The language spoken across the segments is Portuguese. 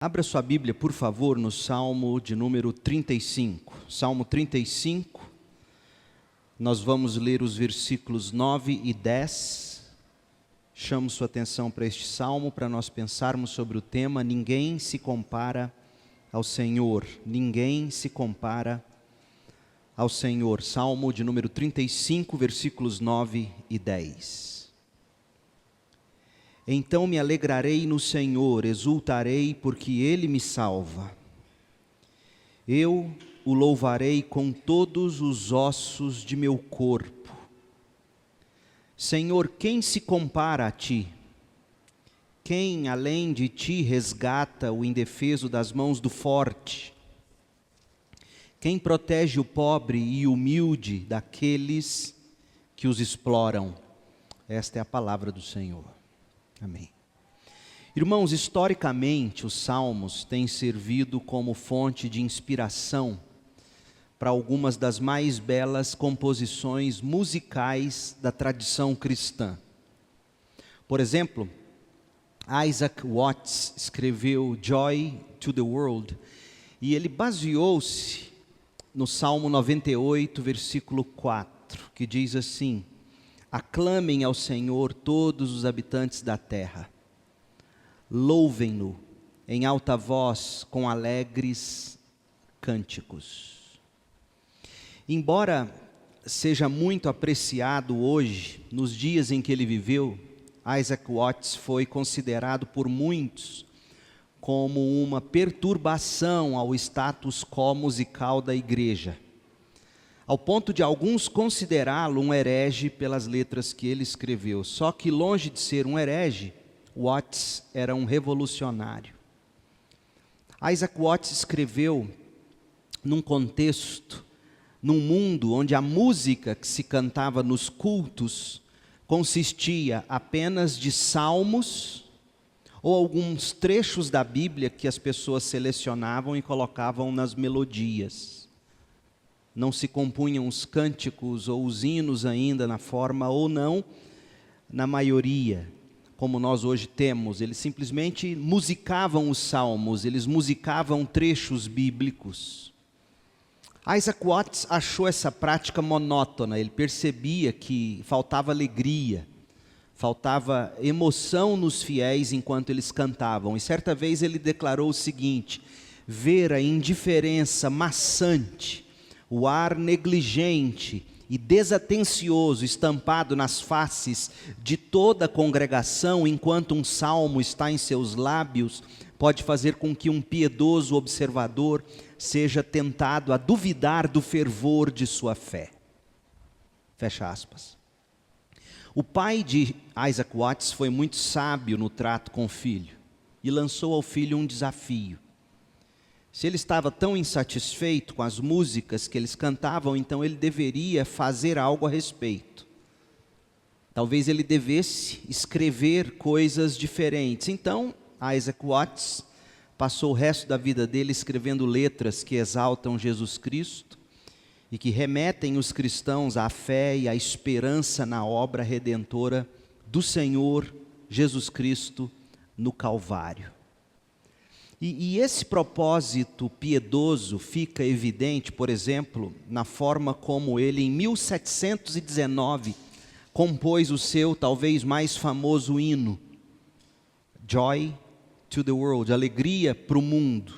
Abra sua Bíblia, por favor, no Salmo de número 35. Salmo 35, nós vamos ler os versículos 9 e 10. Chamo sua atenção para este salmo, para nós pensarmos sobre o tema: ninguém se compara ao Senhor. Ninguém se compara ao Senhor. Salmo de número 35, versículos 9 e 10. Então me alegrarei no Senhor, exultarei porque Ele me salva. Eu o louvarei com todos os ossos de meu corpo. Senhor, quem se compara a Ti? Quem, além de Ti, resgata o indefeso das mãos do forte? Quem protege o pobre e humilde daqueles que os exploram? Esta é a palavra do Senhor. Amém. Irmãos, historicamente os salmos têm servido como fonte de inspiração para algumas das mais belas composições musicais da tradição cristã. Por exemplo, Isaac Watts escreveu Joy to the World e ele baseou-se no Salmo 98, versículo 4, que diz assim: aclamem ao Senhor todos os habitantes da terra, louvem-no em alta voz com alegres cânticos. Embora seja muito apreciado hoje, nos dias em que ele viveu, Isaac Watts foi considerado por muitos como uma perturbação ao status quo musical da igreja, ao ponto de alguns considerá-lo um herege pelas letras que ele escreveu. Só que, longe de ser um herege, Watts era um revolucionário. Isaac Watts escreveu num contexto, num mundo onde a música que se cantava nos cultos consistia apenas de salmos ou alguns trechos da Bíblia que as pessoas selecionavam e colocavam nas melodias. Não se compunham os cânticos ou os hinos ainda na forma, ou não, na maioria, como nós hoje temos. Eles simplesmente musicavam os salmos, eles musicavam trechos bíblicos. Isaac Watts achou essa prática monótona, ele percebia que faltava alegria, faltava emoção nos fiéis enquanto eles cantavam. E certa vez ele declarou o seguinte: ver a indiferença maçante, o ar negligente e desatencioso estampado nas faces de toda a congregação enquanto um salmo está em seus lábios, pode fazer com que um piedoso observador seja tentado a duvidar do fervor de sua fé. Fecha aspas. O pai de Isaac Watts foi muito sábio no trato com o filho e lançou ao filho um desafio. Se ele estava tão insatisfeito com as músicas que eles cantavam, então ele deveria fazer algo a respeito. Talvez ele devesse escrever coisas diferentes. Então, Isaac Watts passou o resto da vida dele escrevendo letras que exaltam Jesus Cristo e que remetem os cristãos à fé e à esperança na obra redentora do Senhor Jesus Cristo no Calvário. E esse propósito piedoso fica evidente, por exemplo, na forma como ele, em 1719, compôs o seu talvez mais famoso hino, Joy to the World, alegria para o mundo,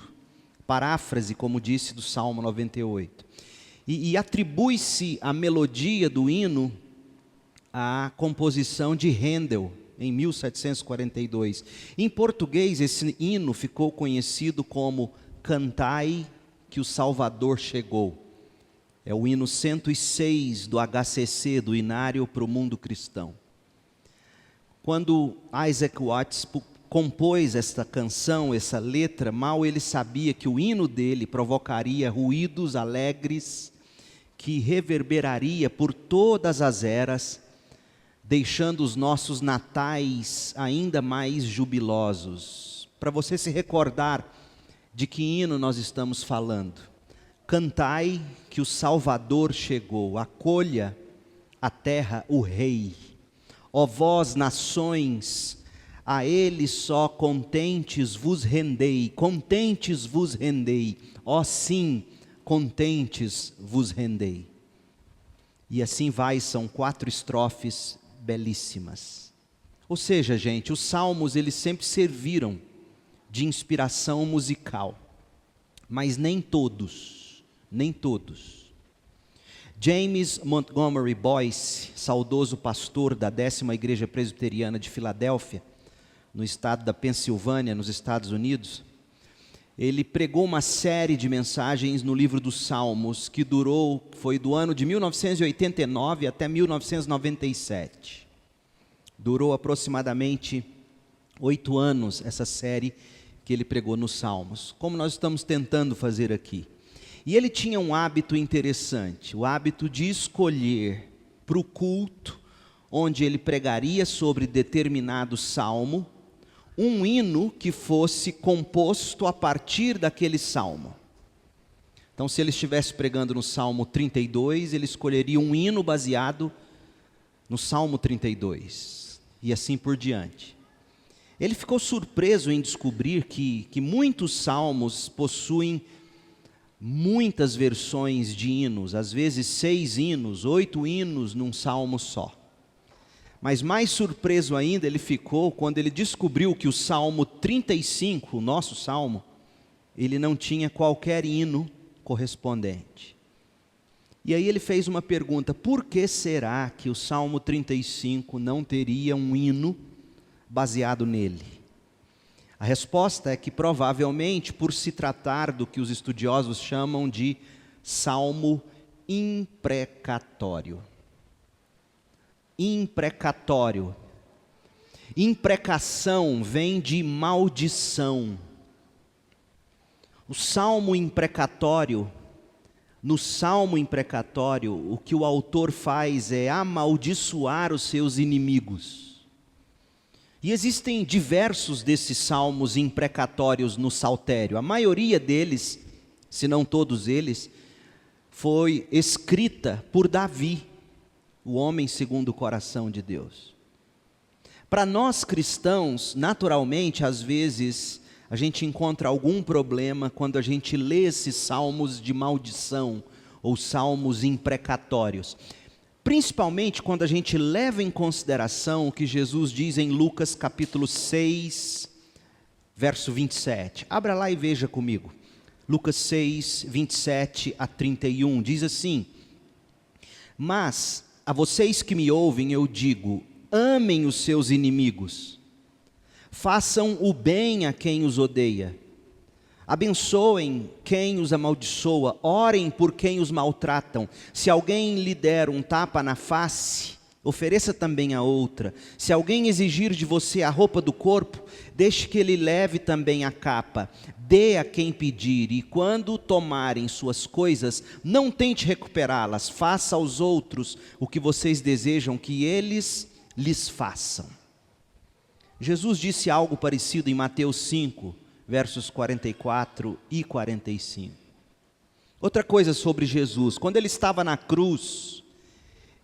paráfrase, como disse, do Salmo 98. E atribui-se a melodia do hino à composição de Handel, em 1742. Em português, esse hino ficou conhecido como Cantai que o Salvador chegou. É o hino 106 do HCC, do Inário para o Mundo Cristão. Quando Isaac Watts compôs esta canção, essa letra, mal ele sabia que o hino dele provocaria ruídos alegres que reverberaria por todas as eras, deixando os nossos natais ainda mais jubilosos. Para você se recordar de que hino nós estamos falando: cantai que o Salvador chegou, acolha a terra o Rei. Ó vós, nações, A ele só contentes vos rendei, ó sim, contentes vos rendei. E assim vai, são 4 estrofes belíssimas. Ou seja, gente, os salmos eles sempre serviram de inspiração musical, mas nem todos. James Montgomery Boyce, saudoso pastor da 10ª Igreja Presbiteriana de Filadélfia, no estado da Pensilvânia, nos Estados Unidos, ele pregou uma série de mensagens no livro dos Salmos, que foi do ano de 1989 até 1997. Durou aproximadamente 8 anos essa série que ele pregou nos Salmos, como nós estamos tentando fazer aqui. E ele tinha um hábito interessante, o hábito de escolher para o culto, onde ele pregaria sobre determinado salmo, um hino que fosse composto a partir daquele salmo. Então, se ele estivesse pregando no Salmo 32, ele escolheria um hino baseado no Salmo 32, e assim por diante. Ele ficou surpreso em descobrir que muitos salmos possuem muitas versões de hinos, às vezes 6 hinos, 8 hinos num salmo só. Mas mais surpreso ainda ele ficou quando ele descobriu que o Salmo 35, o nosso salmo, ele não tinha qualquer hino correspondente. E aí ele fez uma pergunta: por que será que o Salmo 35 não teria um hino baseado nele? A resposta é que provavelmente por se tratar do que os estudiosos chamam de salmo imprecatório. Imprecatório. Imprecação vem de maldição. O salmo imprecatório, no salmo imprecatório, o que o autor faz é amaldiçoar os seus inimigos. E existem diversos desses salmos imprecatórios no saltério. A maioria deles, se não todos eles, foi escrita por Davi, o homem segundo o coração de Deus. Para nós cristãos, naturalmente, às vezes, a gente encontra algum problema quando a gente lê esses salmos de maldição ou salmos imprecatórios. Principalmente quando a gente leva em consideração o que Jesus diz em Lucas capítulo 6, verso 27. Abra lá e veja comigo. Lucas 6, 27 a 31, diz assim: mas a vocês que me ouvem eu digo, amem os seus inimigos, façam o bem a quem os odeia, abençoem quem os amaldiçoa, orem por quem os maltratam. Se alguém lhe der um tapa na face, ofereça também a outra. Se alguém exigir de você a roupa do corpo, deixe que ele leve também a capa. Dê a quem pedir, e quando tomarem suas coisas, não tente recuperá-las. Faça aos outros o que vocês desejam que eles lhes façam. Jesus disse algo parecido em Mateus 5, versos 44 e 45. Outra coisa sobre Jesus, quando ele estava na cruz,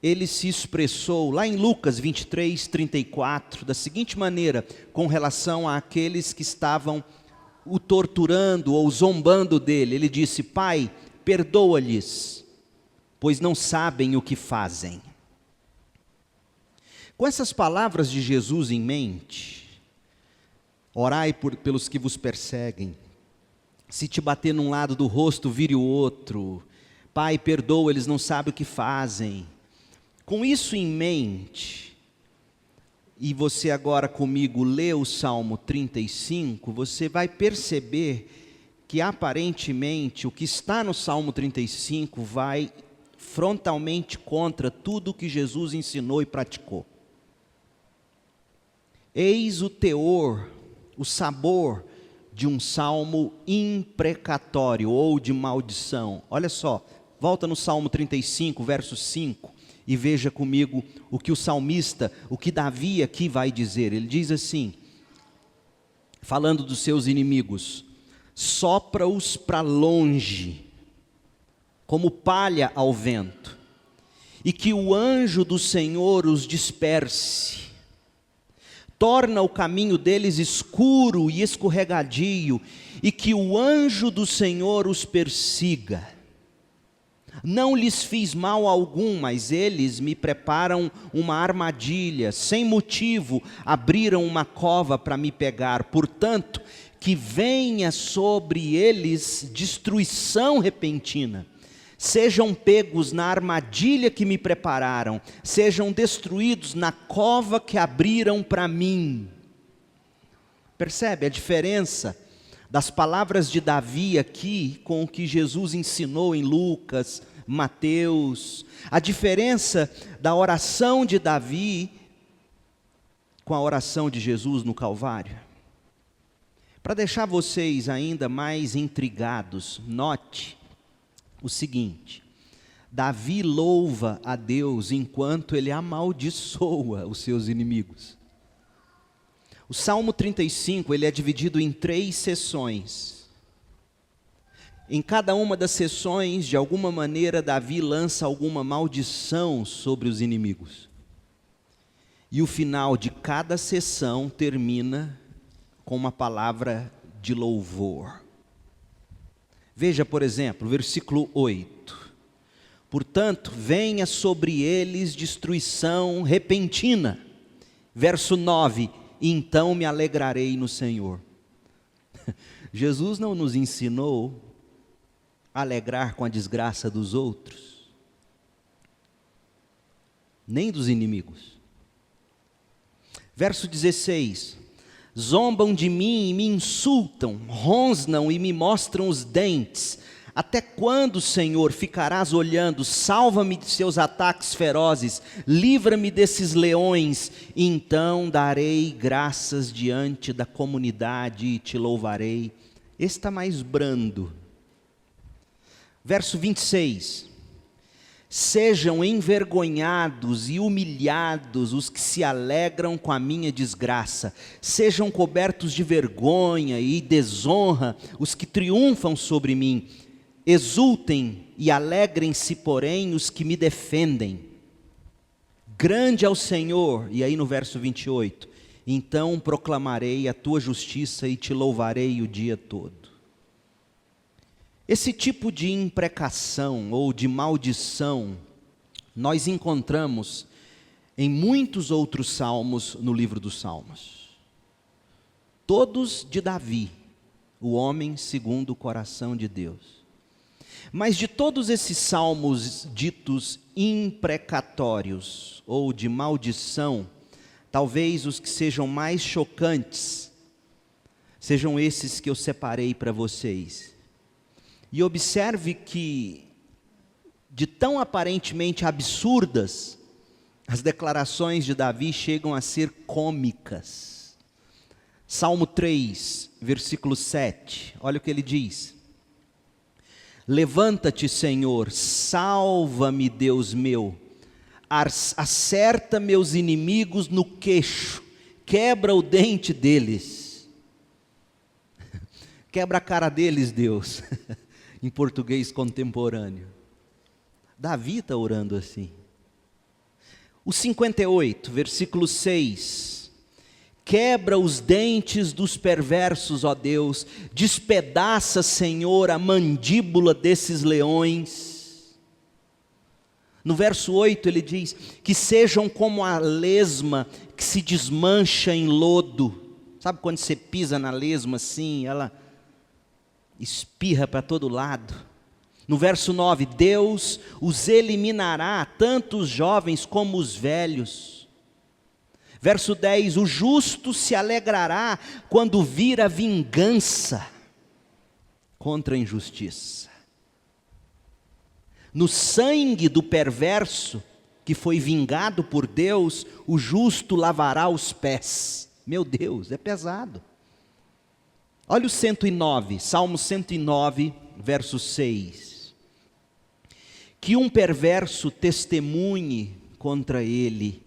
ele se expressou, lá em Lucas 23, 34, da seguinte maneira, com relação àqueles que estavam o torturando ou zombando dele. Ele disse: Pai, perdoa-lhes, pois não sabem o que fazem. Com essas palavras de Jesus em mente, orai pelos que vos perseguem, se te bater num lado do rosto, vire o outro. Pai, perdoa, eles não sabem o que fazem. Com isso em mente, e você agora comigo lê o Salmo 35, você vai perceber que aparentemente o que está no Salmo 35 vai frontalmente contra tudo o que Jesus ensinou e praticou. Eis o teor, o sabor de um salmo imprecatório ou de maldição. Olha só, volta no Salmo 35, verso 5. E veja comigo o que o salmista, o que Davi aqui vai dizer. Ele diz assim, falando dos seus inimigos: sopra-os para longe, como palha ao vento, e que o anjo do Senhor os disperse. torna o caminho deles escuro e escorregadio, e que o anjo do Senhor os persiga. Não lhes fiz mal algum, mas eles me preparam uma armadilha, sem motivo abriram uma cova para me pegar. Portanto, que venha sobre eles destruição repentina. Sejam pegos na armadilha que me prepararam, sejam destruídos na cova que abriram para mim. Percebe a diferença das palavras de Davi aqui com o que Jesus ensinou em Lucas, Mateus? A diferença da oração de Davi com a oração de Jesus no Calvário. Para deixar vocês ainda mais intrigados, note o seguinte: Davi louva a Deus enquanto ele amaldiçoa os seus inimigos. O Salmo 35, ele é dividido em 3 sessões. Em cada uma das sessões, de alguma maneira, Davi lança alguma maldição sobre os inimigos. E o final de cada sessão termina com uma palavra de louvor. Veja, por exemplo, versículo 8. Portanto, venha sobre eles destruição repentina. Verso 9. Então me alegrarei no Senhor. Jesus não nos ensinou a alegrar com a desgraça dos outros, nem dos inimigos. Verso 16. Zombam de mim e me insultam, rosnam e me mostram os dentes. Até quando, Senhor, ficarás olhando? Salva-me de seus ataques ferozes, livra-me desses leões. Então darei graças diante da comunidade e te louvarei. Esse está mais brando. Verso 26. Sejam envergonhados e humilhados os que se alegram com a minha desgraça. Sejam cobertos de vergonha e desonra os que triunfam sobre mim. Exultem e alegrem-se, porém, os que me defendem. Grande é o Senhor, e aí no verso 28, então proclamarei a tua justiça e te louvarei o dia todo. Esse tipo de imprecação ou de maldição, nós encontramos em muitos outros salmos no livro dos Salmos. Todos de Davi, o homem segundo o coração de Deus. Mas de todos esses salmos ditos imprecatórios ou de maldição, talvez os que sejam mais chocantes sejam esses que eu separei para vocês. E observe que, de tão aparentemente absurdas, as declarações de Davi chegam a ser cômicas. Salmo 3, versículo 7, olha o que ele diz. Levanta-te, Senhor, salva-me, Deus meu, acerta meus inimigos no queixo, quebra o dente deles, quebra a cara deles, Deus, em português contemporâneo. Davi está orando assim. O 58, versículo 6, quebra os dentes dos perversos, ó Deus, despedaça, Senhor, a mandíbula desses leões. No verso 8 ele diz, que sejam como a lesma que se desmancha em lodo. Sabe quando você pisa na lesma assim, ela espirra para todo lado? No verso 9, Deus os eliminará, tanto os jovens como os velhos. Verso 10, o justo se alegrará quando vir a vingança contra a injustiça. No sangue do perverso, que foi vingado por Deus, o justo lavará os pés. Meu Deus, é pesado. Olha o 109, Salmo 109, verso 6. Que um perverso testemunhe contra ele,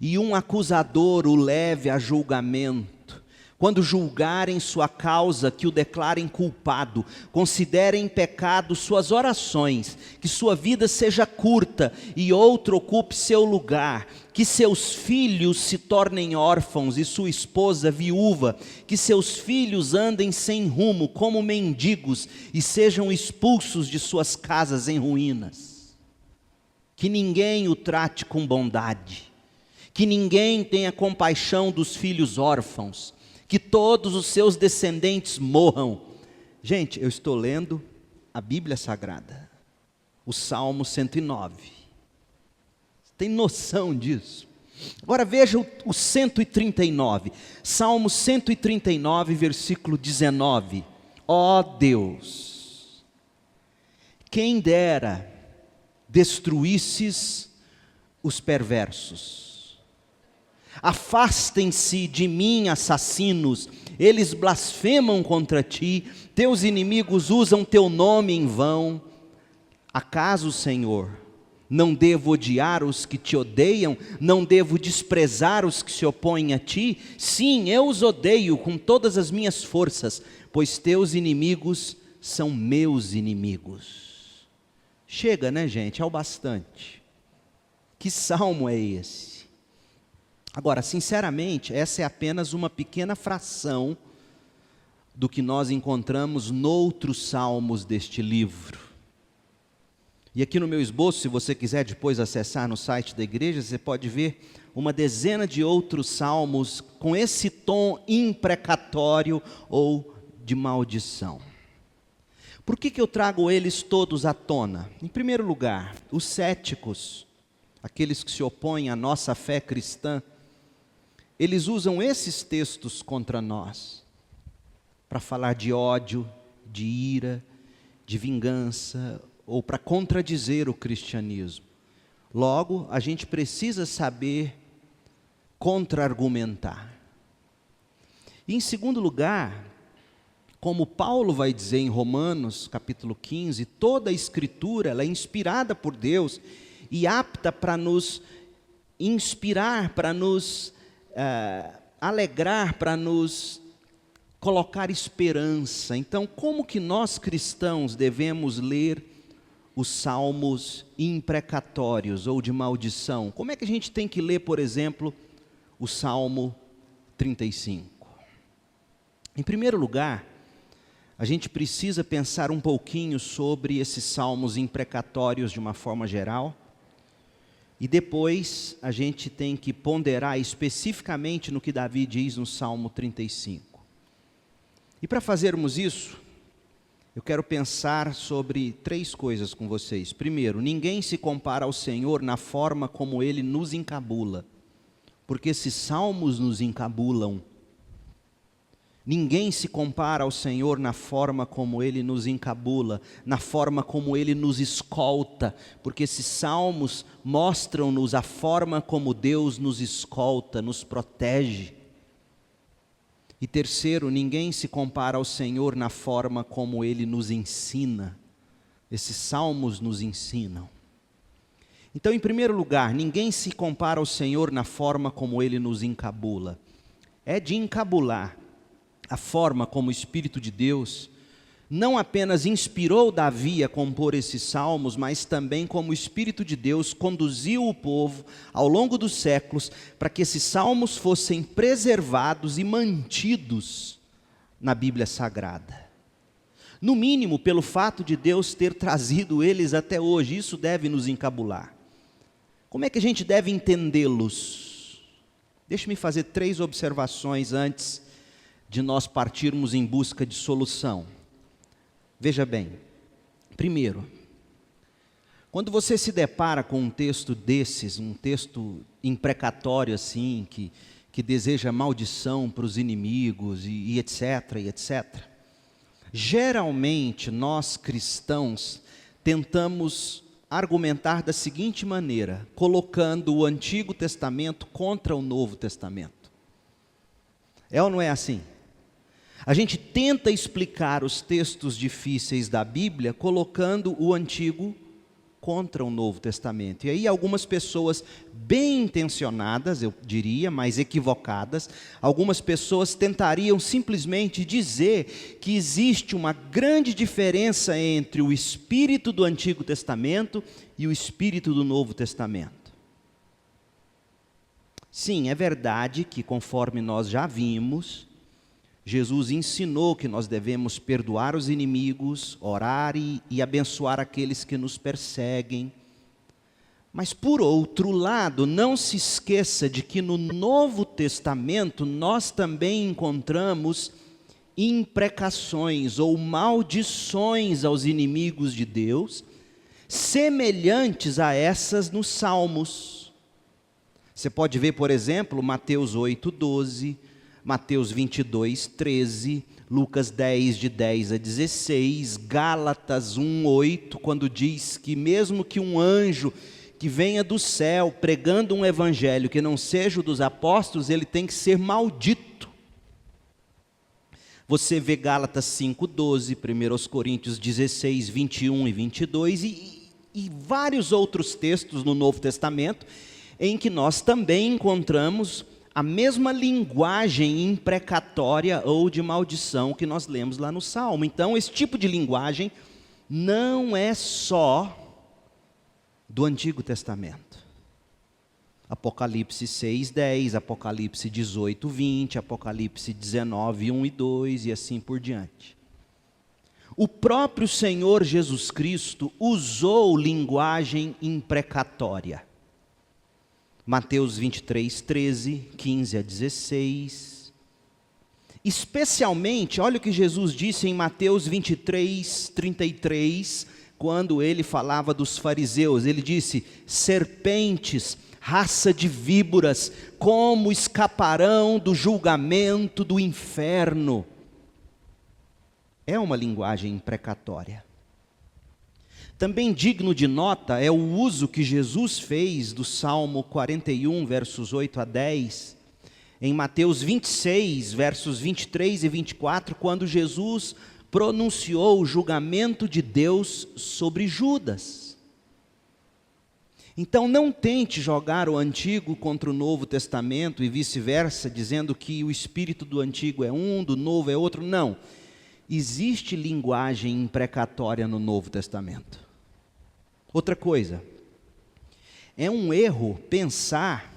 e um acusador o leve a julgamento. quando julgarem sua causa, que o declarem culpado, considerem pecado suas orações, que sua vida seja curta e outro ocupe seu lugar, que seus filhos se tornem órfãos e sua esposa viúva, que seus filhos andem sem rumo como mendigos e sejam expulsos de suas casas em ruínas. Que ninguém o trate com bondade, que ninguém tenha compaixão dos filhos órfãos, que todos os seus descendentes morram. Gente, eu estou lendo a Bíblia Sagrada, o Salmo 109. Tem noção disso? Agora veja o 139, Salmo 139, versículo 19. Ó Deus, quem dera destruísses os perversos. Afastem-se de mim, assassinos, eles blasfemam contra ti, teus inimigos usam teu nome em vão. Acaso, Senhor, não devo odiar os que te odeiam? Não devo desprezar os que se opõem a ti? Sim, eu os odeio com todas as minhas forças, pois teus inimigos são meus inimigos. Chega, né, gente? É o bastante. Que salmo é esse? Agora, sinceramente, essa é apenas uma pequena fração do que nós encontramos noutros salmos deste livro. E aqui no meu esboço, se você quiser depois acessar no site da igreja, você pode ver uma dezena de outros salmos com esse tom imprecatório ou de maldição. Por que eu trago eles todos à tona? Em primeiro lugar, os céticos, aqueles que se opõem à nossa fé cristã, eles usam esses textos contra nós, para falar de ódio, de ira, de vingança, ou para contradizer o cristianismo. Logo, a gente precisa saber contra-argumentar. E em segundo lugar, como Paulo vai dizer em Romanos, capítulo 15, toda a Escritura ela é inspirada por Deus e apta para nos inspirar, para nos alegrar, para nos colocar esperança. Então, como que nós cristãos devemos ler os salmos imprecatórios ou de maldição? Como é que a gente tem que ler, por exemplo, o Salmo 35? Em primeiro lugar, a gente precisa pensar um pouquinho sobre esses salmos imprecatórios de uma forma geral. E depois a gente tem que ponderar especificamente no que Davi diz no Salmo 35. E para fazermos isso, eu quero pensar sobre três coisas com vocês. Primeiro, ninguém se compara ao Senhor na forma como Ele nos encabula, porque esses salmos nos encabulam. Ninguém se compara ao Senhor na forma como Ele nos encabula, na forma como Ele nos escolta, porque esses salmos mostram-nos a forma como Deus nos escolta, nos protege. E terceiro, ninguém se compara ao Senhor na forma como Ele nos ensina. Esses salmos nos ensinam. Então, em primeiro lugar, ninguém se compara ao Senhor na forma como Ele nos encabula. É de encabular a forma como o Espírito de Deus não apenas inspirou Davi a compor esses salmos, mas também como o Espírito de Deus conduziu o povo ao longo dos séculos para que esses salmos fossem preservados e mantidos na Bíblia Sagrada. No mínimo, pelo fato de Deus ter trazido eles até hoje, isso deve nos encabular. Como é que a gente deve entendê-los? Deixe-me fazer 3 observações antes de nós partirmos em busca de solução. Veja bem, primeiro, quando você se depara com um texto desses, um texto imprecatório assim, que deseja maldição para os inimigos e etc, e etc, geralmente nós cristãos tentamos argumentar da seguinte maneira, colocando o Antigo Testamento contra o Novo Testamento. É ou não é assim? A gente tenta explicar os textos difíceis da Bíblia colocando o Antigo contra o Novo Testamento. E aí algumas pessoas bem intencionadas, eu diria, mas equivocadas, algumas pessoas tentariam simplesmente dizer que existe uma grande diferença entre o espírito do Antigo Testamento e o espírito do Novo Testamento. Sim, é verdade que, conforme nós já vimos, Jesus ensinou que nós devemos perdoar os inimigos, orar e abençoar aqueles que nos perseguem. Mas, por outro lado, não se esqueça de que no Novo Testamento nós também encontramos imprecações ou maldições aos inimigos de Deus, semelhantes a essas nos Salmos. Você pode ver, por exemplo, Mateus 8:12, Mateus 22:13, Lucas 10, de 10 a 16, Gálatas 1:8, quando diz que mesmo que um anjo que venha do céu pregando um evangelho que não seja o dos apóstolos, ele tem que ser maldito. Você vê Gálatas 5:12, 1 Coríntios 16, 21 e 22 e vários outros textos no Novo Testamento em que nós também encontramos a mesma linguagem imprecatória ou de maldição que nós lemos lá no Salmo. Então, esse tipo de linguagem não é só do Antigo Testamento. Apocalipse 6:10, Apocalipse 18:20, Apocalipse 19:1 e 2 e assim por diante. O próprio Senhor Jesus Cristo usou linguagem imprecatória. Mateus 23:13, 15 a 16. Especialmente, olha o que Jesus disse em Mateus 23:33, quando ele falava dos fariseus. Ele disse: serpentes, raça de víboras, como escaparão do julgamento do inferno? É uma linguagem imprecatória. Também digno de nota é o uso que Jesus fez do Salmo 41, versos 8 a 10, em Mateus 26, versos 23 e 24, quando Jesus pronunciou o julgamento de Deus sobre Judas. Então não tente jogar o Antigo contra o Novo Testamento e vice-versa, dizendo que o espírito do Antigo é um, do Novo é outro. Não, existe linguagem imprecatória no Novo Testamento. Outra coisa, é um erro pensar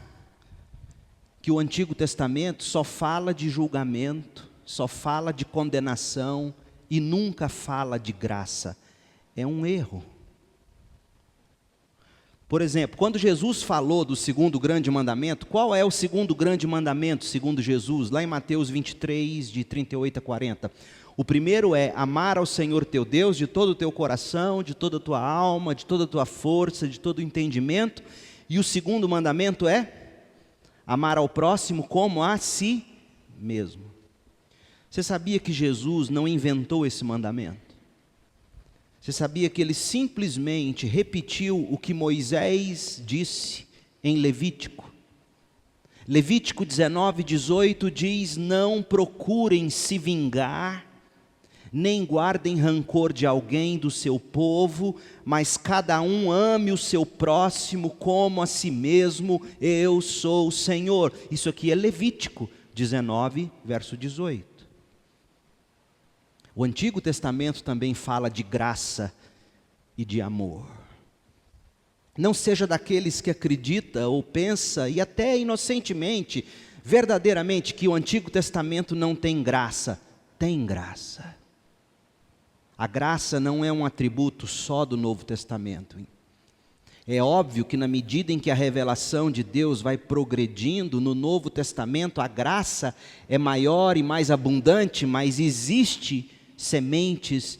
que o Antigo Testamento só fala de julgamento, só fala de condenação e nunca fala de graça. É um erro. Por exemplo, quando Jesus falou do segundo grande mandamento, qual é o segundo grande mandamento, segundo Jesus? Lá em Mateus 23, de 38 a 40. O primeiro é amar ao Senhor teu Deus de todo o teu coração, de toda a tua alma, de toda a tua força, de todo o entendimento. E o segundo mandamento é amar ao próximo como a si mesmo. Você sabia que Jesus não inventou esse mandamento? Você sabia que ele simplesmente repetiu o que Moisés disse em Levítico? Levítico 19:18 diz: não procurem se vingar, nem guardem rancor de alguém do seu povo, mas cada um ame o seu próximo como a si mesmo, eu sou o Senhor. Isso aqui é Levítico 19, verso 18. O Antigo Testamento também fala de graça e de amor. Não seja daqueles que acredita ou pensa, e até inocentemente, verdadeiramente, que o Antigo Testamento não tem graça. Tem graça. A graça não é um atributo só do Novo Testamento. É óbvio que na medida em que a revelação de Deus vai progredindo, no Novo Testamento a graça é maior e mais abundante, mas existe sementes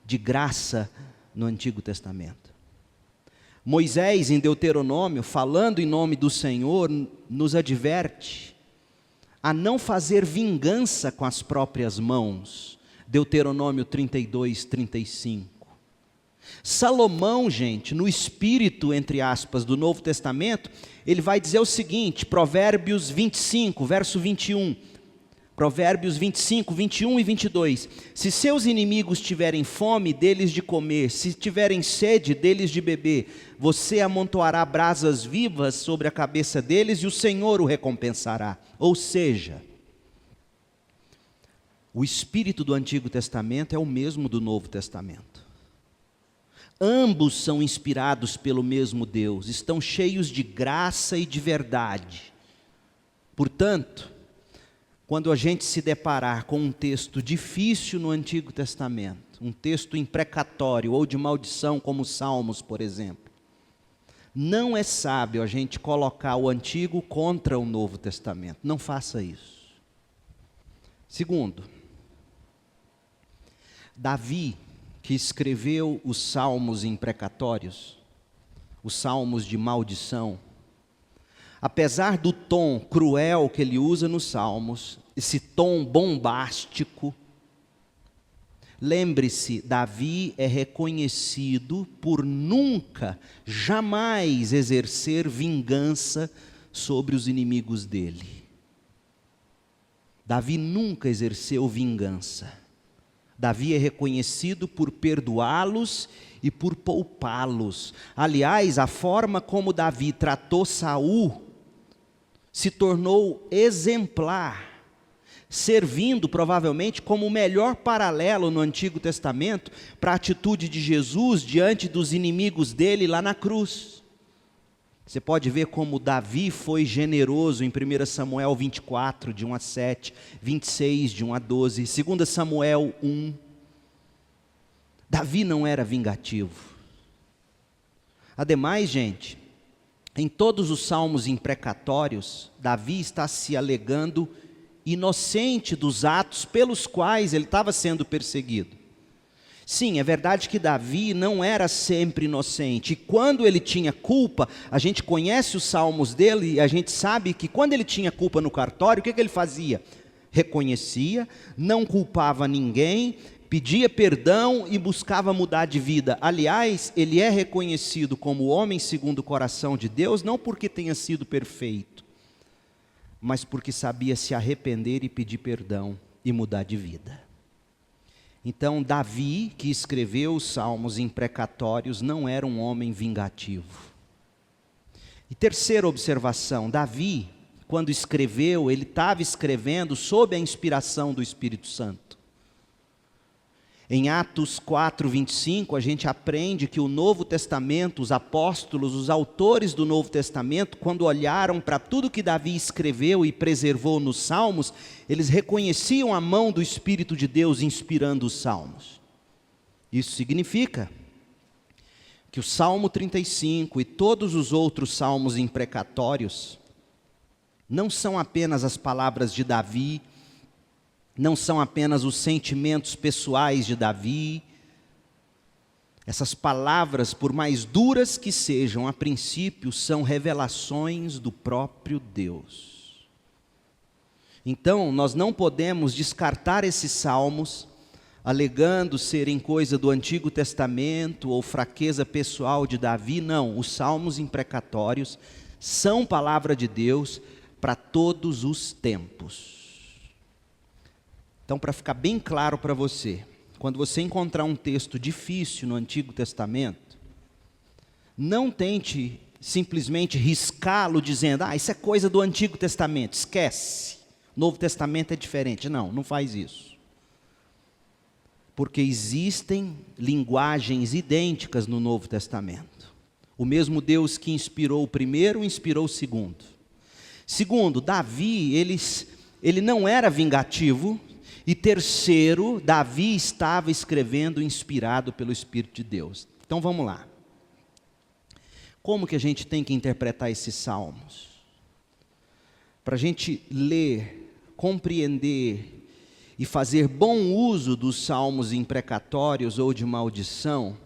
de graça no Antigo Testamento. Moisés, em Deuteronômio, falando em nome do Senhor, nos adverte a não fazer vingança com as próprias mãos. Deuteronômio 32, 35. Salomão, gente, no espírito, entre aspas, do Novo Testamento, ele vai dizer o seguinte, Provérbios 25, verso 21. Provérbios 25, 21 e 22. Se seus inimigos tiverem fome, deles de comer, se tiverem sede, deles de beber, você amontoará brasas vivas sobre a cabeça deles e o Senhor o recompensará. Ou seja, o espírito do Antigo Testamento é o mesmo do Novo Testamento. Ambos são inspirados pelo mesmo Deus, estão cheios de graça e de verdade. Portanto, quando a gente se deparar com um texto difícil no Antigo Testamento, um texto imprecatório ou de maldição, como os Salmos, por exemplo, não é sábio a gente colocar o Antigo contra o Novo Testamento. Não faça isso. Segundo, Davi, que escreveu os salmos imprecatórios, os salmos de maldição, apesar do tom cruel que ele usa nos salmos, esse tom bombástico, lembre-se, Davi é reconhecido por nunca, jamais exercer vingança sobre os inimigos dele. Davi nunca exerceu vingança. Davi é reconhecido por perdoá-los e por poupá-los. Aliás, a forma como Davi tratou Saul se tornou exemplar, servindo provavelmente como o melhor paralelo no Antigo Testamento para a atitude de Jesus diante dos inimigos dele lá na cruz. Você pode ver como Davi foi generoso em 1 Samuel 24, de 1 a 7, 26, de 1 a 12, 2 Samuel 1. Davi não era vingativo. Ademais, gente, em todos os salmos imprecatórios, Davi está se alegando inocente dos atos pelos quais ele estava sendo perseguido. Sim, é verdade que Davi não era sempre inocente, e quando ele tinha culpa, a gente conhece os salmos dele, e a gente sabe que quando ele tinha culpa no cartório, o que ele fazia? Reconhecia, não culpava ninguém, pedia perdão e buscava mudar de vida. Aliás, ele é reconhecido como homem segundo o coração de Deus, não porque tenha sido perfeito, mas porque sabia se arrepender e pedir perdão e mudar de vida. Então, Davi, que escreveu os salmos imprecatórios, não era um homem vingativo. E terceira observação, Davi, quando escreveu, ele estava escrevendo sob a inspiração do Espírito Santo. Em Atos 4, 25, a gente aprende que o Novo Testamento, os apóstolos, os autores do Novo Testamento, quando olharam para tudo que Davi escreveu e preservou nos Salmos, eles reconheciam a mão do Espírito de Deus inspirando os Salmos. Isso significa que o Salmo 35 e todos os outros salmos imprecatórios não são apenas as palavras de Davi, não são apenas os sentimentos pessoais de Davi. Essas palavras, por mais duras que sejam, a princípio, são revelações do próprio Deus. Então, nós não podemos descartar esses salmos, alegando serem coisa do Antigo Testamento ou fraqueza pessoal de Davi. Não, os salmos imprecatórios são palavra de Deus para todos os tempos. Então, para ficar bem claro para você, quando você encontrar um texto difícil no Antigo Testamento, não tente simplesmente riscá-lo dizendo, isso é coisa do Antigo Testamento, esquece, Novo Testamento é diferente. Não faz isso. Porque existem linguagens idênticas no Novo Testamento. O mesmo Deus que inspirou o primeiro, inspirou o segundo. Segundo, Davi, ele não era vingativo. E terceiro, Davi estava escrevendo inspirado pelo Espírito de Deus. Então vamos lá. Como que a gente tem que interpretar esses salmos? Para a gente ler, compreender e fazer bom uso dos salmos imprecatórios ou de maldição,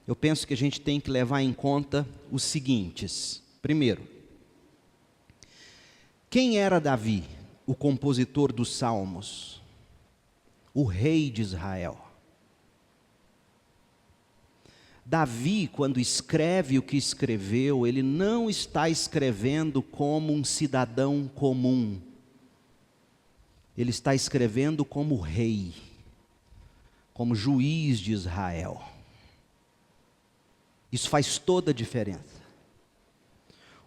eu penso que a gente tem que levar em conta os seguintes. Primeiro, quem era Davi, o compositor dos salmos? O rei de Israel. Davi, quando escreve o que escreveu, ele não está escrevendo como um cidadão comum. ele está escrevendo como rei, como juiz de Israel. Isso faz toda a diferença.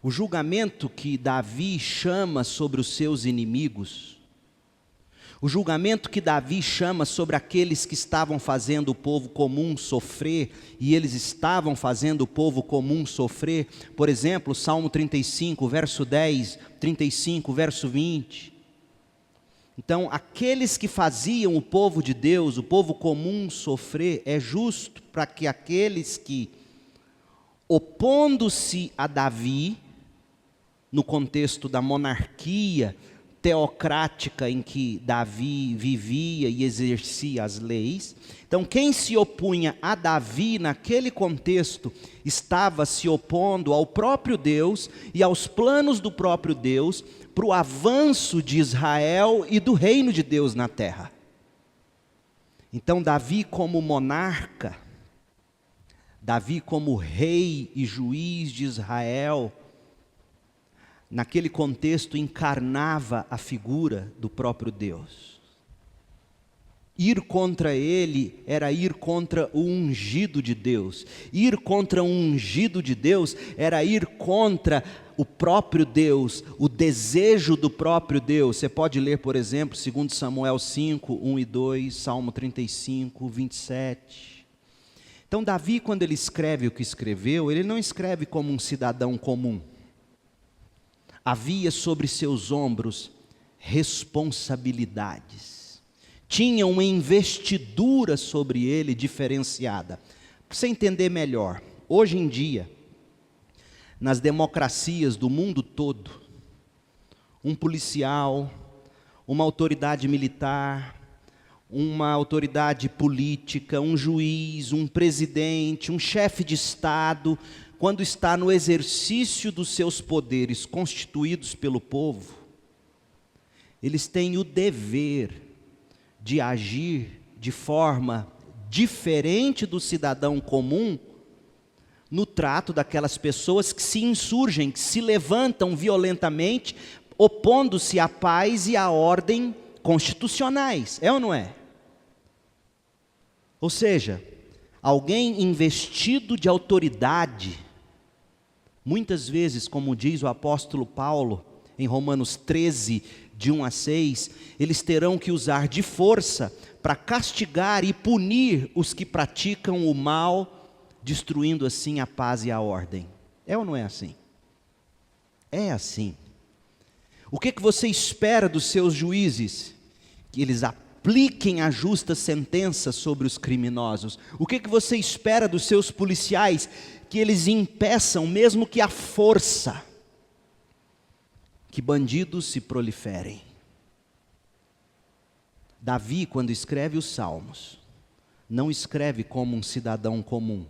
O julgamento que Davi chama sobre os seus inimigos, o julgamento que Davi chama sobre aqueles que estavam fazendo o povo comum sofrer, e eles estavam fazendo o povo comum sofrer, por exemplo, Salmo 35, verso 10, 35, verso 20. Então, aqueles que faziam o povo de Deus, o povo comum sofrer, é justo para que aqueles que, opondo-se a Davi, no contexto da monarquia teocrática em que Davi vivia e exercia as leis. Então, quem se opunha a Davi naquele contexto estava se opondo ao próprio Deus e aos planos do próprio Deus para o avanço de Israel e do reino de Deus na terra. Então, Davi como monarca, Davi como rei e juiz de Israel, naquele contexto encarnava a figura do próprio Deus. Ir contra ele era ir contra o ungido de Deus. Ir contra o ungido de Deus era ir contra o próprio Deus, o desejo do próprio Deus. Você pode ler, por exemplo, 2 Samuel 5, 1 e 2, Salmo 35, 27. Então Davi, quando ele escreve o que escreveu, ele não escreve como um cidadão comum. Havia sobre seus ombros responsabilidades. Tinha uma investidura sobre ele diferenciada. Para você entender melhor, hoje em dia, nas democracias do mundo todo, um policial, uma autoridade militar, uma autoridade política, um juiz, um presidente, um chefe de Estado, quando está no exercício dos seus poderes constituídos pelo povo, eles têm o dever de agir de forma diferente do cidadão comum no trato daquelas pessoas que se insurgem, que se levantam violentamente, opondo-se à paz e à ordem constitucionais. É ou não é? Ou seja, alguém investido de autoridade, muitas vezes, como diz o apóstolo Paulo, em Romanos 13, de 1 a 6, eles terão que usar de força para castigar e punir os que praticam o mal, destruindo assim a paz e a ordem. É ou não é assim? É assim. O que você espera dos seus juízes? Que eles apliquem a justa sentença sobre os criminosos. O que você espera dos seus policiais? Que eles impeçam, mesmo que à força, que bandidos se proliferem. Davi, quando escreve os Salmos, não escreve como um cidadão comum.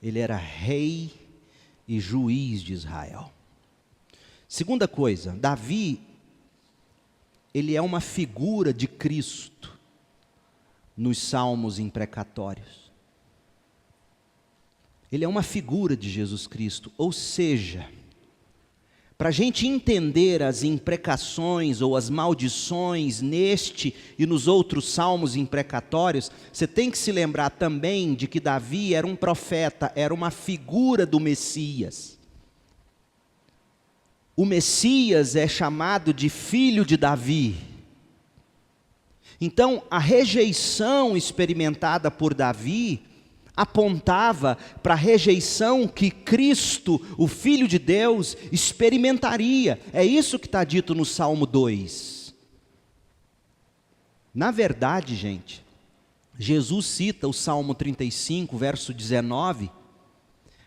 Ele era rei e juiz de Israel. Segunda coisa, Davi, ele é uma figura de Cristo nos salmos imprecatórios. Ele é uma figura de Jesus Cristo, ou seja, para a gente entender as imprecações ou as maldições neste e nos outros salmos imprecatórios, você tem que se lembrar também de que Davi era um profeta, era uma figura do Messias. O Messias é chamado de filho de Davi. Então, a rejeição experimentada por Davi apontava para a rejeição que Cristo, o Filho de Deus, experimentaria. É isso que está dito no Salmo 2. Na verdade, gente, Jesus cita o Salmo 35, verso 19,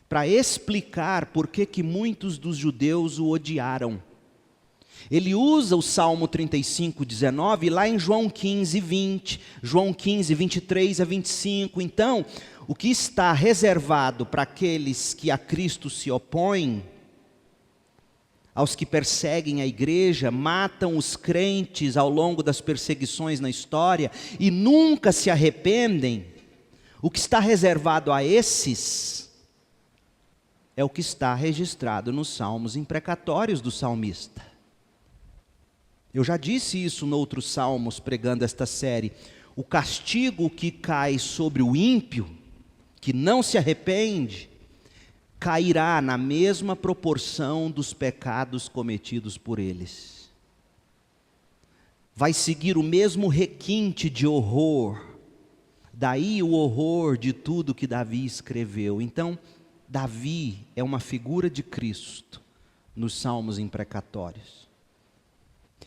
para explicar por que muitos dos judeus o odiaram. Ele usa o Salmo 35, 19, lá em João 15, 20, João 15, 23 a 25. Então, o que está reservado para aqueles que a Cristo se opõem, aos que perseguem a igreja, matam os crentes ao longo das perseguições na história e nunca se arrependem, o que está reservado a esses é o que está registrado nos salmos imprecatórios do salmista. Eu já disse isso noutros salmos, pregando esta série. O castigo que cai sobre o ímpio, que não se arrepende, cairá na mesma proporção dos pecados cometidos por eles. Vai seguir o mesmo requinte de horror. Daí o horror de tudo que Davi escreveu. Então, Davi é uma figura de Cristo nos salmos imprecatórios.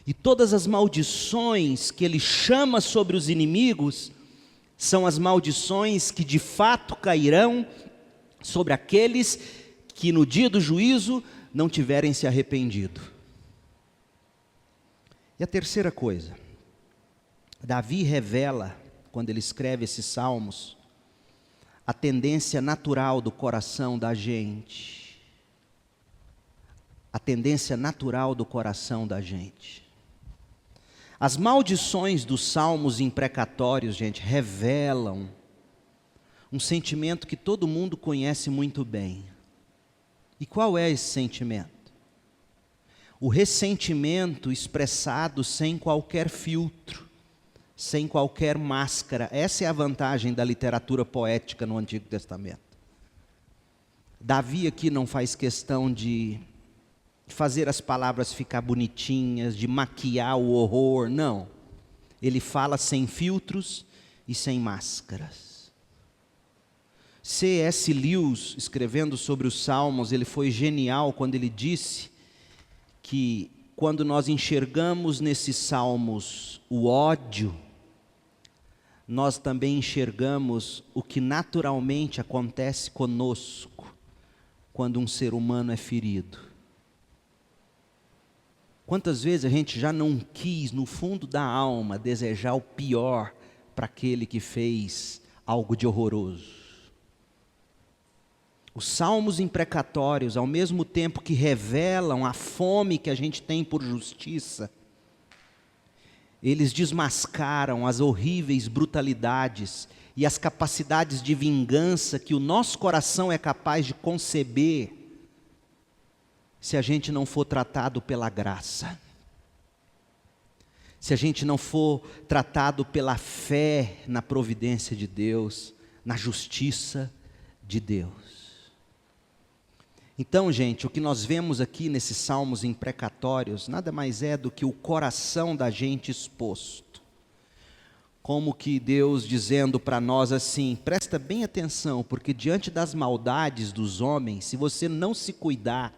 E todas as maldições que ele chama sobre os inimigos são as maldições que de fato cairão sobre aqueles que no dia do juízo não tiverem se arrependido. E a terceira coisa, Davi revela, quando ele escreve esses salmos, a tendência natural do coração da gente. A tendência natural do coração da gente. As maldições dos salmos imprecatórios, gente, revelam um sentimento que todo mundo conhece muito bem. E qual é esse sentimento? O ressentimento expressado sem qualquer filtro, sem qualquer máscara. Essa é a vantagem da literatura poética no Antigo Testamento. Davi aqui não faz questão de fazer as palavras ficar bonitinhas, de maquiar o horror, não. Ele fala sem filtros e sem máscaras. C.S. Lewis, escrevendo sobre os Salmos, ele foi genial quando ele disse que quando nós enxergamos nesses Salmos o ódio, nós também enxergamos o que naturalmente acontece conosco quando um ser humano é ferido. Quantas vezes a gente já não quis, no fundo da alma, desejar o pior para aquele que fez algo de horroroso? Os salmos imprecatórios, ao mesmo tempo que revelam a fome que a gente tem por justiça, eles desmascaram as horríveis brutalidades e as capacidades de vingança que o nosso coração é capaz de conceber, se a gente não for tratado pela graça, se a gente não for tratado pela fé na providência de Deus, na justiça de Deus. Então, gente, o que nós vemos aqui nesses salmos imprecatórios, nada mais é do que o coração da gente exposto. Como que Deus dizendo para nós assim, presta bem atenção, porque diante das maldades dos homens, se você não se cuidar,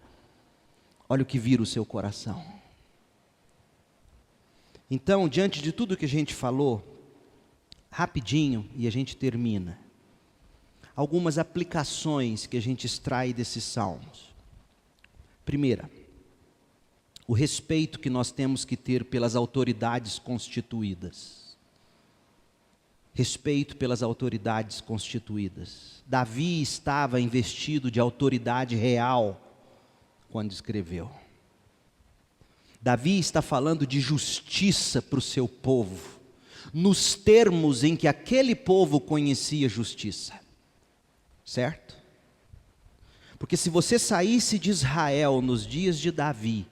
olha o que vira o seu coração. Então, diante de tudo que a gente falou, rapidinho, e a gente termina, algumas aplicações que a gente extrai desses salmos. Primeira, o respeito que nós temos que ter pelas autoridades constituídas. Respeito pelas autoridades constituídas. Davi estava investido de autoridade real quando escreveu. Davi está falando de justiça para o seu povo, nos termos em que aquele povo conhecia justiça. Certo? Porque se você saísse de Israel nos dias de Davi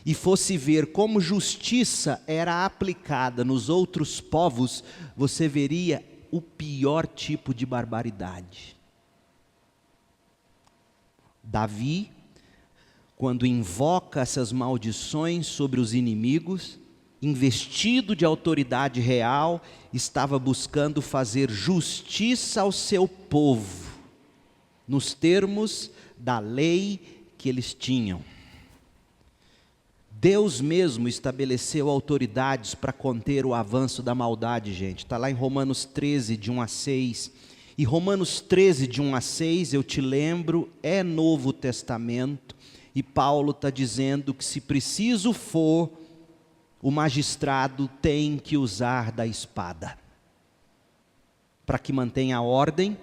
e fosse ver como justiça era aplicada nos outros povos, você veria o pior tipo de barbaridade. Davi, quando invoca essas maldições sobre os inimigos, investido de autoridade real, estava buscando fazer justiça ao seu povo, nos termos da lei que eles tinham. Deus mesmo estabeleceu autoridades para conter o avanço da maldade, gente. Está lá em Romanos 13, de 1 a 6. E Romanos 13, de 1 a 6, eu te lembro, é Novo Testamento. E Paulo está dizendo que se preciso for, o magistrado tem que usar da espada. Para que mantenha a ordem,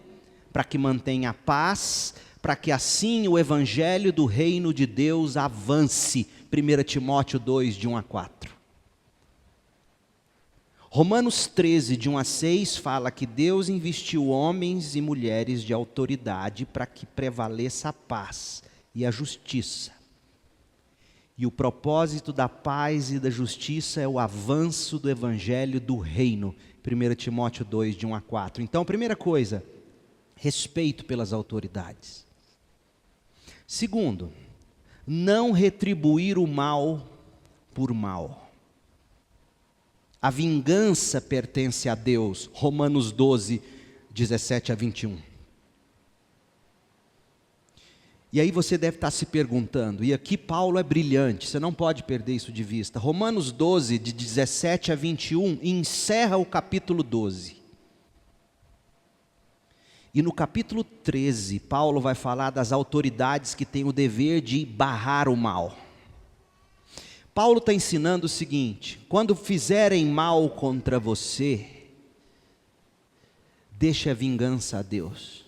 para que mantenha a paz, para que assim o evangelho do reino de Deus avance. 1 Timóteo 2, de 1 a 4. Romanos 13, de 1 a 6, fala que Deus investiu homens e mulheres de autoridade para que prevaleça a paz e a justiça. E o propósito da paz e da justiça é o avanço do evangelho do reino. 1 Timóteo 2, de 1 a 4. Então, primeira coisa, respeito pelas autoridades. Segundo, não retribuir o mal por mal. A vingança pertence a Deus. Romanos 12, 17 a 21. E aí você deve estar se perguntando, e aqui Paulo é brilhante, você não pode perder isso de vista. Romanos 12, de 17 a 21, encerra o capítulo 12. E no capítulo 13, Paulo vai falar das autoridades que têm o dever de barrar o mal. Paulo está ensinando o seguinte: quando fizerem mal contra você, deixe a vingança a Deus.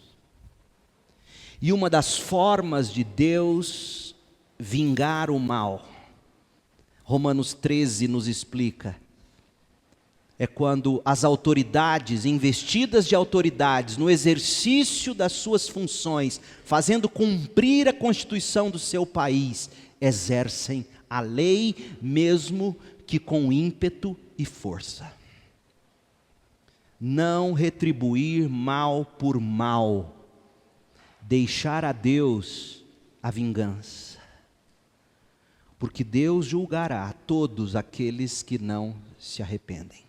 E uma das formas de Deus vingar o mal, Romanos 13 nos explica, é quando as autoridades, investidas de autoridades, no exercício das suas funções, fazendo cumprir a constituição do seu país, exercem a lei, mesmo que com ímpeto e força. Não retribuir mal por mal, deixar a Deus a vingança, porque Deus julgará todos aqueles que não se arrependem.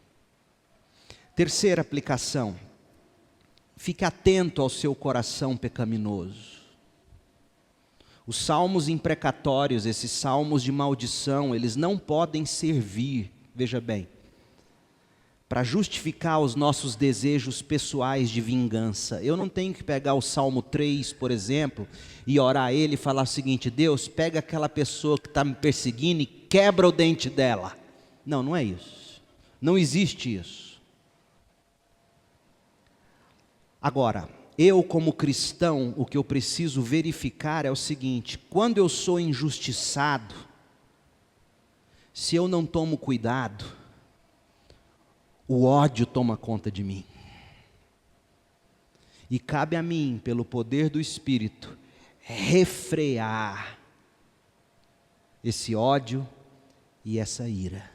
Terceira aplicação, fique atento ao seu coração pecaminoso. Os salmos imprecatórios, esses salmos de maldição, eles não podem servir, veja bem, para justificar os nossos desejos pessoais de vingança. Eu não tenho que pegar o Salmo 3, por exemplo, e orar a ele e falar o seguinte: Deus, pega aquela pessoa que está me perseguindo e quebra o dente dela. Não, não é isso. Não existe isso. Agora, eu como cristão, o que eu preciso verificar é o seguinte: quando eu sou injustiçado, se eu não tomo cuidado, o ódio toma conta de mim. E cabe a mim, pelo poder do Espírito, refrear esse ódio e essa ira.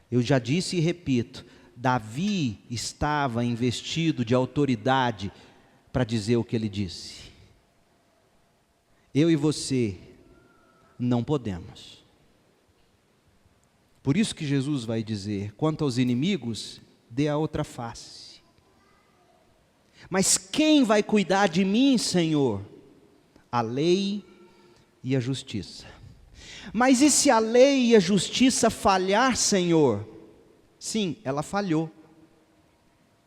Eu já disse e repito, Davi estava investido de autoridade para dizer o que ele disse. Eu e você não podemos. Por isso que Jesus vai dizer: quanto aos inimigos, dê a outra face. Mas quem vai cuidar de mim, Senhor? A lei e a justiça. Mas e se a lei e a justiça falhar, Senhor? Sim, ela falhou.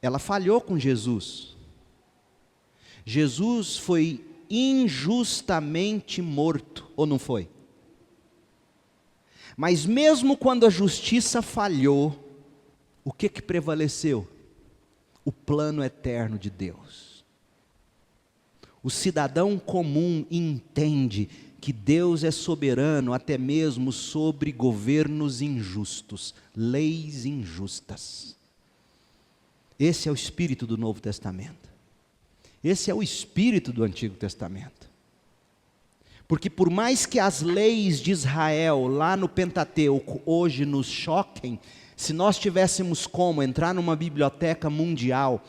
Ela falhou com Jesus. Jesus foi injustamente morto, ou não foi? Mas mesmo quando a justiça falhou, o que prevaleceu? O plano eterno de Deus. O cidadão comum entende que Deus é soberano até mesmo sobre governos injustos, leis injustas. Esse é o espírito do Novo Testamento. Esse é o espírito do Antigo Testamento. Porque por mais que as leis de Israel, lá no Pentateuco, hoje nos choquem, se nós tivéssemos como entrar numa biblioteca mundial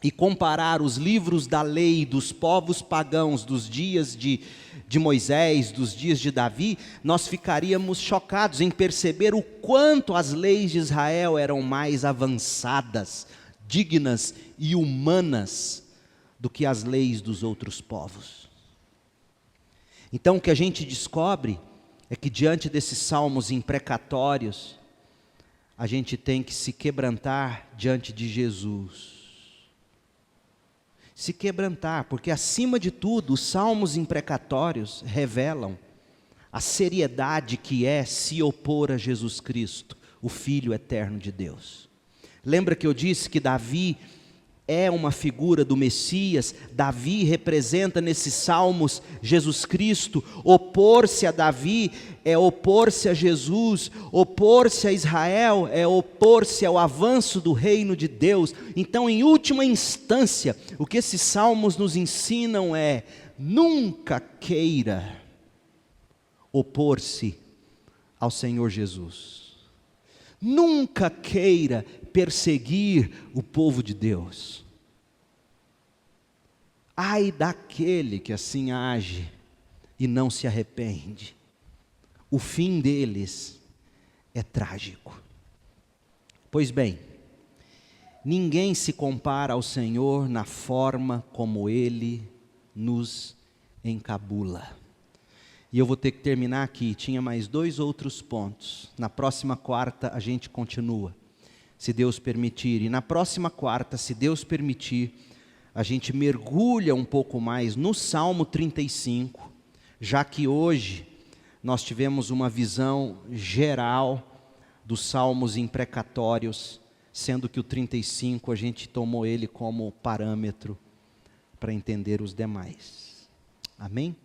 e comparar os livros da lei dos povos pagãos dos dias de Moisés, dos dias de Davi, nós ficaríamos chocados em perceber o quanto as leis de Israel eram mais avançadas, dignas e humanas do que as leis dos outros povos. Então o que a gente descobre é que diante desses salmos imprecatórios, a gente tem que se quebrantar diante de Jesus. Se quebrantar, porque acima de tudo, os salmos imprecatórios revelam a seriedade que é se opor a Jesus Cristo, o Filho eterno de Deus. Lembra que eu disse que Davi é uma figura do Messias? Davi representa nesses salmos Jesus Cristo. Opor-se a Davi é opor-se a Jesus, opor-se a Israel é opor-se ao avanço do reino de Deus. Então, em última instância, o que esses salmos nos ensinam é: nunca queira opor-se ao Senhor Jesus. Nunca queira perseguir o povo de Deus. Ai daquele que assim age e não se arrepende. O fim deles é trágico. Pois bem, ninguém se compara ao Senhor na forma como Ele nos encabula. E eu vou ter que terminar aqui, tinha mais 2 outros pontos. Na próxima quarta a gente continua, se Deus permitir. E na próxima quarta, se Deus permitir, a gente mergulha um pouco mais no Salmo 35, já que hoje nós tivemos uma visão geral dos salmos imprecatórios, sendo que o 35 a gente tomou ele como parâmetro para entender os demais. Amém?